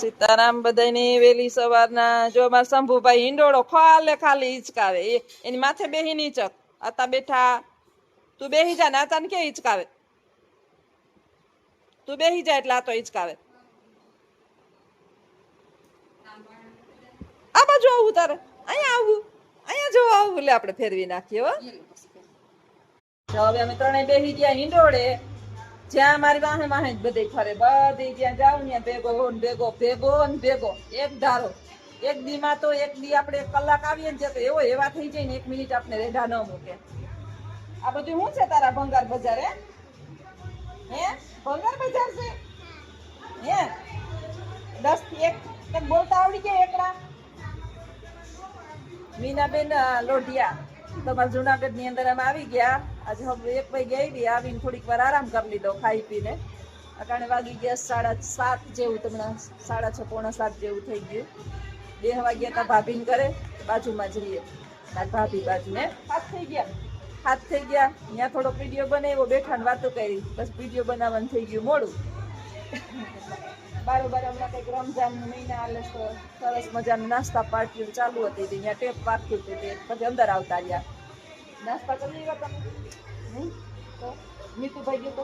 સીતારામ બધાની વેલી સવારના જો મારા શંભુભાઈ હિંડોળો ખાલી હિંચકાવે એની માથે બેહી નીચક આતા બેઠા તું બેહી જા ને આતાને કે હિંચકાવે તું બેહી જા એટલે આ તો હિંચકાવે આ બાજુ આવું તારે અહીંયા જો આવું લે આપણે ફેરવી નાખીએ હો જો હવે અમે ત્રણેય બેહી ગયા હિંડોળે જ્યાં મારી વાહે વાહે જ બધે ફરે બધી જ્યાં જાઉં ત્યાં ભેગો ને ભેગો એક ધારો એક દી માં તો એક દી આપણે 1 કલાક આવીએ ને તો એવા થઈ જાય ને 1 મિનિટ આપણે રેઢા ન મૂકે આ બધું શું છે તારા ભંગાર બજાર હે ભંગાર બજાર છે હે 10 થી 1 બોલતા આવડી ગયા એકડા મીનાબેન લોઢિયા તમારા જુનાગઢ ની અંદર અમે આવી ગયા આજે હવે 1 વાગે આવી આવીને થોડીક વાર આરામ કરી લીધો ખાઈ પીને અટાણે વાગી ગયા 7:30 જેવું તમને 6:30 પોણા 7 જેવું થઈ ગયું 2 વાગ્યા તા ભાભીને કરે બાજુમાં જ રહીએ ભાભી બાજુ ને હાથ થઈ ગયા ત્યાં થોડો વિડીયો બનાવ્યો બેઠા ને વાતો કરી બસ વિડીયો બનાવવાનું થઈ ગયું મોડું બારોબાર હમણાં કંઈક રમઝાન મહિના હાલે તો સરસ મજાનું નાસ્તા પાર્ટીઓ ચાલુ હતી ત્યાં ટેપ પાકતું હતું પછી અંદર આવતા રહ્યા નાસ્તા કરી લેવા તમે નહીં તો મીતુભાઈ ગયો તો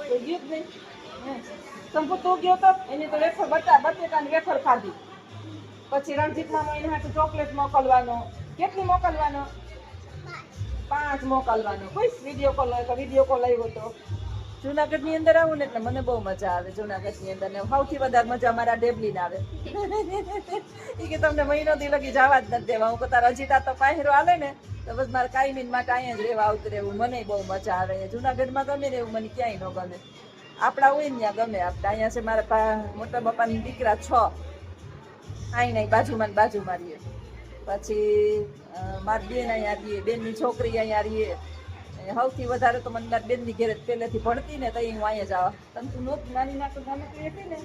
ગયો જ નહીં શંભુ તું ગયો તો એની તો વેફર બટેકાની વેફર ખાધી પછી રણજીતમાં એને હાટું ચોકલેટ મોકલવાનો કેટલી મોકલવાનો 5 મોકલવાનો કોઈ વિડીયો કોલ હોય તો વિડીયો કોલ આવ્યો તો જુનાગઢ ની અંદર આવું ને એટલે મને બહુ મજા આવે જુનાગઢ ની અંદર ને સૌથી વધારે મજા મારા ડેબલીને આવે એ કે તમને મહિનો દી લગી જવા જ નથી દેવા હું તારા અજીતા તો પાહેરો હાલે ને તો બસ મારે કાયમી માટે અહીંયા જ રહેવા આવતું રહેવું મને બહુ મજા આવે જુનાગઢમાં ગમે ને એવું મને ક્યાંય ન ગમે આપણા હોય ને ત્યાં ગમે આપણે અહીંયા છે મારા મોટા બાપાની દીકરા 6 અહીં નહીં બાજુમાં રહીએ પછી મારી બેન અહીંયા રહીએ બેનની છોકરી અહીંયા રહીએ સૌથી વધારે તો મને મારી બેનની ઘેર પહેલેથી ભણતી ને તો હું અહીંયા જવા તમે તું નહોતી નાની નાખું નાનકડી હતી ને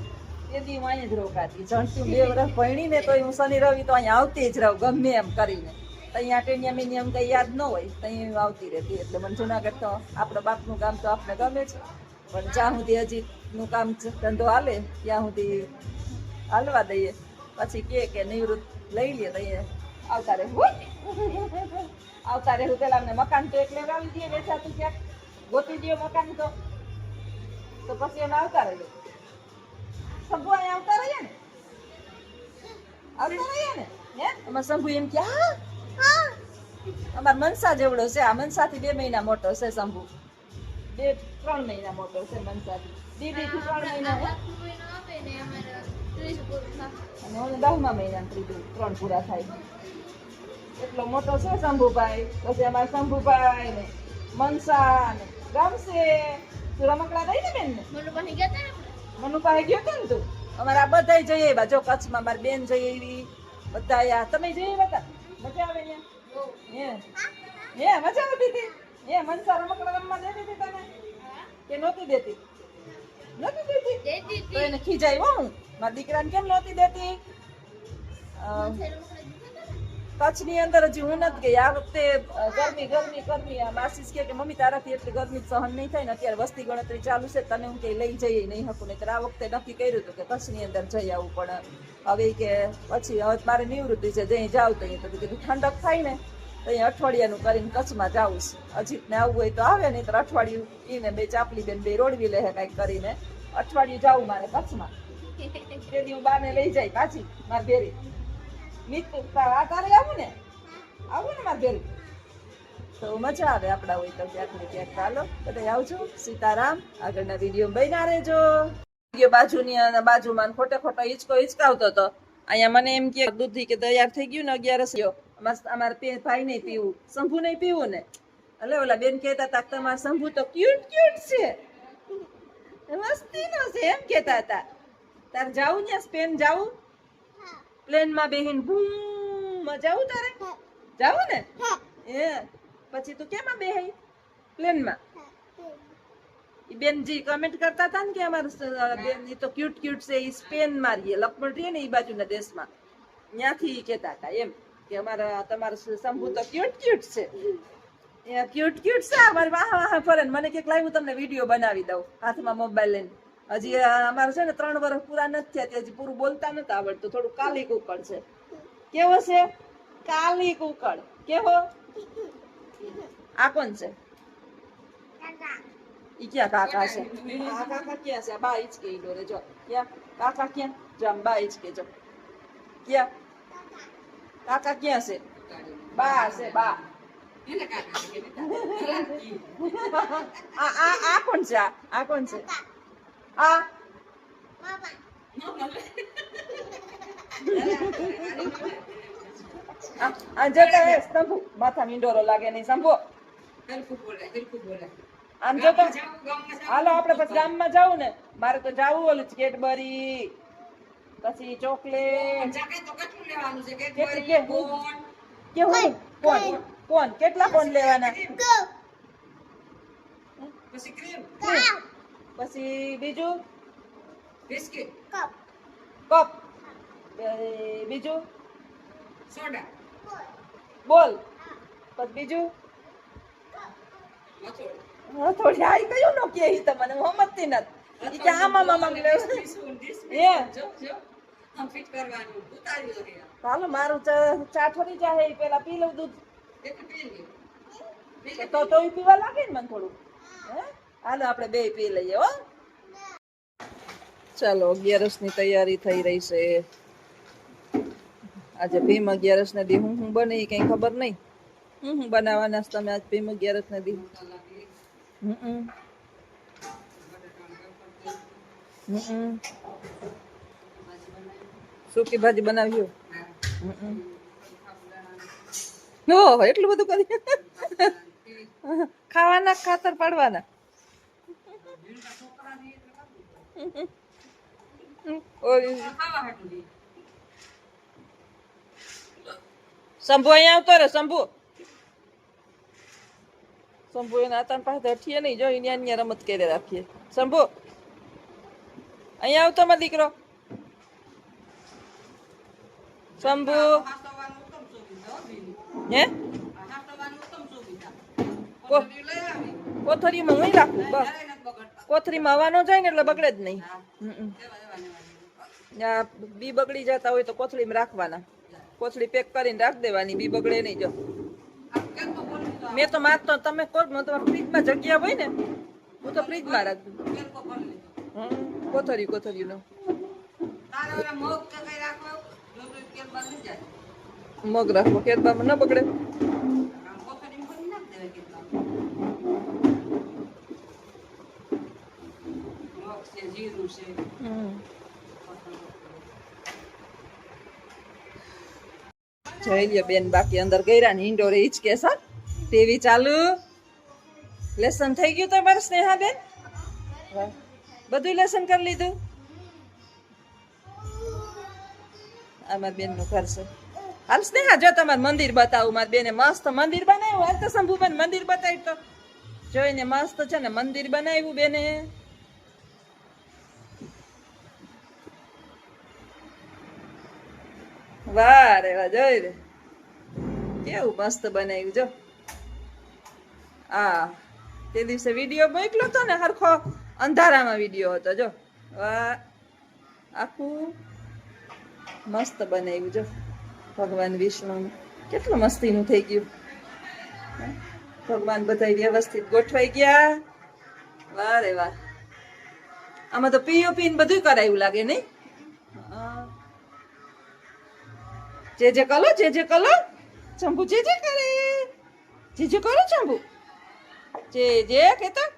એ દી હું અહીંયા જ રોકાતી જણતી 2 વર્ષ ભણી ને તો હું શનિ રવિ તો અહીંયા આવતી જ રહું ગમે એમ કરીને તો અહીંયા ટેનિયા મિનિયમ કંઈ યાદ ન હોય તો અહીંયા હું આવતી રહેતી એટલે મને જુનાગઢ તો આપણા બાપનું કામ તો આપણે ગમે છે પણ જ્યાં સુધી હજીનું કામ ધંધો હાલે ત્યાં સુધી હાલવા દઈએ પછી કે નિવૃત્ત લઈ લે તો અહીંયા આવતા રહેવું પેલા અમને મકાન તો એટલે લાવી દઈએ વેચાતું ક્યાંક ગોતી દઈએ મકાન તો પછી અમે આવતા રહીએ શંભુ અહીંયા આવતા રહીએ ને હે અમાર શંભુ એમ કે હા અમાર મનસા જેવડો છે આ મનસાથી 2 મહિના મોટો છે શંભુ 2-3 મહિના મોટો છે મનસાથી દીદીથી 3 મહિના અને ઓને 10મા મહિના ત્રીજું 3 પૂરા થાય એટલો મોટો છે શંભુભાઈ પછી અમારા શંભુભાઈ ને મનસા ને ગમશે તું રમકડા દઈ ને બેન ને મનુ પાસે ગયો તો ને તું અમારા બધા જઈએ એવા જો કચ્છમાં મારી બેન જઈએ એવી બધા તમે જઈએ બધા મજા આવે અહીંયા મજા આવતી હતી મનસા રમકડા રમવા દેતી હતી તને કે નહોતી દેતી તો એને ખીજાય હું મારા દીકરાને કેમ નહોતી દેતી કચ્છની અંદર હજી હું નથી ગઈ આ વખતે ગરમી આ માસીસ કે મમ્મી તારાથી એટલી ગરમી સહન નહીં થાય ને અત્યારે વસ્તી ગણતરી ચાલુ છે તને હું કઈ લઈ જઈએ નહીં શકું નહીં આ વખતે નક્કી કર્યું હતું કે કચ્છની અંદર જઈ આવું પણ હવે કે પછી હવે મારે નિવૃત્તિ છે જઈ જાવ તો અહીંયા તો કીધું ઠંડક થાય ને તો અહીંયા અઠવાડિયાનું કરીને કચ્છમાં જાવું છે અજીતને આવવું હોય તો આવે નહીં તો અઠવાડિયું એને 2 ચાપલી બેન 2 રોડવી લે કાંઈક કરીને અઠવાડિયું જાવું મારે કચ્છમાં તે દી હું બાને લઈ જાય પાછી મારે ભેરી તારે આવું ને મારે ભેરું તો મજા આવે આપડા હોય તો ક્યાંક ને ક્યાંક ચાલો બધા આવજો સીતારામ આગળના વિડીયો બન્યા રહેજો બાજુમાં ખોટે ખોટો હિચકાવતો હતો અહીંયા મને એમ કે દૂધી કે તૈયાર થઈ ગયું ને 11 ગયો અમારે ભાઈ નહીં પીવું શંભુ નહીં પીવું ને એટલે ઓલા બેન કહેતા હતા તમારા શંભુ તો ક્યુટ છે મસ્તીનો છે એમ કહેતા હતા તારે જાવું ને સ્પેન જાવું પ્લેનમાં બેહીન મજા આવું તારે જાવું ને પછી તું કેમાં બેહી પ્લેનમાં બેનજી કમેન્ટ કરતા હતા ને કે અમારા બેન તો ક્યુટ છે એ સ્પેન માં રહીએ લક્ષ્મણ રહીએ ને એ બાજુના દેશમાં ત્યાંથી કહેતા હતા એમ કે તમારું શંભુ તો ક્યુટ છે ક્યુટ છે અમારી વાહ ફરે મને કે લાવી હું તમને વિડીયો બનાવી દઉં હાથમાં મોબાઈલ લઈને હજી અમારે છે ને 3 વર્ષ પૂરા નથી થયા તે હજી પૂરું બોલતા નથી આવડતું. થોડું કાલી કુકડ છે. કેવો છે? કાલી કુકડ. કેવો? આ કોણ છે? ઈ ક્યાં કાકા છે? આ કાકા ક્યાં છે? બા ઈચકે ઈ ડોરે જો. ક્યાં? કાકા ક્યાં? જમ બા ઈચકે જો. ક્યાં? કાકા ક્યાં છે? બા છે બા. આ કોણ છે? આ કોણ છે? આ જતા હે શંભુ માથા મીંડોરો લાગે નહીં. શંભુ આમ જતો હાલો આપણે પછી ગામમાં જાવું ને. મારે તો જાવું ઓલું કેડબરી પછી ચોકલેટ કેવું કોણ કેટલા કોણ લેવાના પછી બીજું કપ બીજું સોડા બોલ પછી બીજું થોડી આઈ કયું નો કે ઈ તમને સમજતી નથી ઈ કે આમાં મામા લેવ એ હમ ફિટ કરવાનું ઉતારી દો હાલો મારું ચા થોડી ચાહે ઈ પેલા પી લઉં દૂધ એક પી લે તો ઈ પીવા લાગે ને મને થોડું હે હાલો આપણે બે પી લઈએ હો. ચાલો 11 ની તૈયારી થઈ રહી છે. આજે ભીમ 11 ને દી હું બને ઈ કઈ ખબર નહીં. હું બનાવવાના તમે આજ ભીમ 11 ને દી? સૂકી ભાજી બનાવી. ઓહો એટલું બધું કરી ખાવાના ખાતર પાડવાના. શંભુ અહીંયા આવતો રે. શંભુ એના આતાન પાસે હઠીએ નહીં જો અહીંયા રમત કરી રાખીએ. શંભુ અહીંયા આવતો મારો દીકરો. શંભુ હે કોથળીમાં હું રાખું બસ. કોથળીમાં હવા ન જાય ને એટલે બગડે જ નહીં. બી બગડી જતા હોય તો કોથળીમાં રાખવાના. કોથળી પેક કરીને રાખી દેવાની. બી બગડે નહીં. જો મેં તો મારતો તમે તમારા ફ્રીજમાં જગ્યા હોય ને હું તો ફ્રીજમાં રાખું. કોથળી નો મગ રાખવો કેરબામાં ન બગડે. જોઈ લ્યો બેન બાકી અંદર ગયરા ને ઇન્ડોર હિચકે સર ટીવી ચાલુ. લેસન થઈ ગયું તમારે સ્નેહા બેન? બધું લેસન કરી લીધું? આ મારી બેન નું ઘર છે. હાલ સ્નેહા જો તમારે મંદિર બતાવું. મારી બેને મસ્ત મંદિર બનાવ્યું. હાલ તો શંભુબેન મંદિર બતાવ્યું તો જોઈને મસ્ત છે ને મંદિર બનાવ્યું બેને. વાહ રે વાહ જોઈ રે કેવું મસ્ત બનાવ્યું. જો આ તે દિવસે વિડીયો મોકલ્યો હતો ને હરખો અંધારામાં વિડીયો હતો. જો વાહ આખું મસ્ત બનાવ્યું. જો ભગવાન વિષ્ણુ કેટલું મસ્તીનું થઈ ગયું. ભગવાન બધા વ્યવસ્થિત ગોઠવાઈ ગયા. વાહ રે વાહ. આમાં તો પીઓપી ને બધું કરાયું લાગે નહીં? જે કલો શંભુ જે કરે જે કરો શંભુ જે કેતા